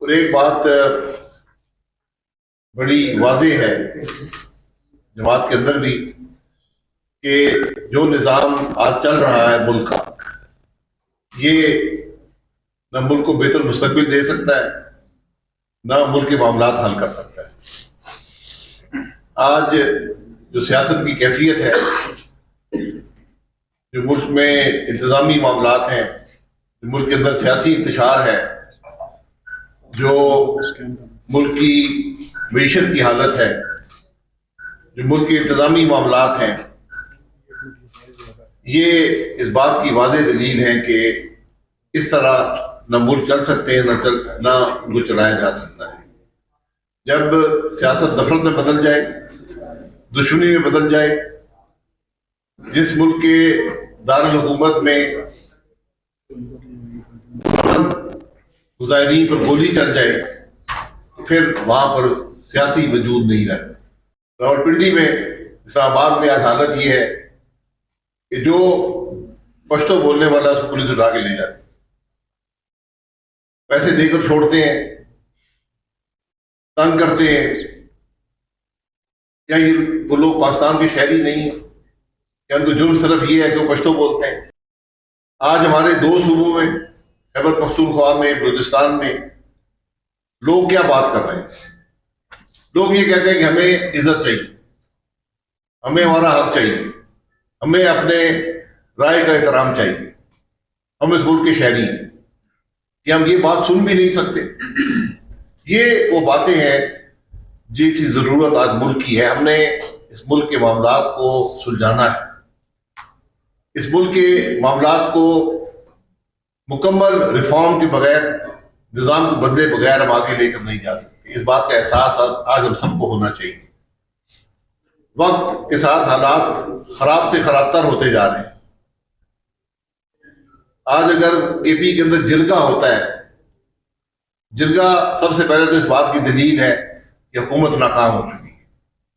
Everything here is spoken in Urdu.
اور ایک بات بڑی واضح ہے جماعت کے اندر بھی کہ جو نظام آج چل رہا ہے ملک کا، یہ نہ ملک کو بہتر مستقبل دے سکتا ہے، نہ ملک کے معاملات حل کر سکتا ہے۔ آج جو سیاست کی کیفیت ہے، جو ملک میں انتظامی معاملات ہیں، جو ملک کے اندر سیاسی انتشار ہے، جو ملک کی معیشت کی حالت ہے، جو ملک کے انتظامی معاملات ہیں، یہ اس بات کی واضح دلیل ہے کہ اس طرح نہ ملک چل سکتے ہیں، نہ ان کو چلایا جا سکتا ہے۔ جب سیاست نفرت میں بدل جائے، دشمنی میں بدل جائے، جس ملک کے دارالحکومت میں مظاہرین پر گولی چل جائے تو پھر وہاں پر سیاسی وجود نہیں رہتا۔ راولپنڈی میں، اسلام آباد میں آج حالت یہ ہے کہ جو پشتو بولنے والا اس کو پولیس اٹھا کے لے جاتی، پیسے دے کر چھوڑتے ہیں، تنگ کرتے ہیں۔ کیا یہ وہ لوگ پاکستان کے شہری نہیں ہیں؟ کیا ان کو جرم صرف یہ ہے کہ وہ پشتو بولتے ہیں؟ آج ہمارے دو صوبوں میں، خیبر پختونخوا میں، بلوچستان میں، لوگ کیا بات کر رہے ہیں؟ لوگ یہ کہتے ہیں کہ ہمیں عزت چاہیے، ہمیں ہمارا حق چاہیے، ہمیں اپنے رائے کا احترام چاہیے، ہم اس ملک کے شہری ہیں، کہ ہم یہ بات سن بھی نہیں سکتے۔ یہ وہ باتیں ہیں جس کی ضرورت آج ملک کی ہے۔ ہم نے اس ملک کے معاملات کو سلجھانا ہے، اس ملک کے معاملات کو مکمل ریفارم کے بغیر، نظام کو بدلے بغیر ہم آگے لے کر نہیں جا سکتے۔ اس بات کا احساس آج ہم سب کو ہونا چاہیے۔ وقت کے ساتھ حالات خراب سے خراب تر ہوتے جا رہے ہیں۔ آج اگر اے پی کے اندر جرگہ ہوتا ہے، جرگہ سب سے پہلے تو اس بات کی دلیل ہے کہ حکومت ناکام ہو چکی ہے۔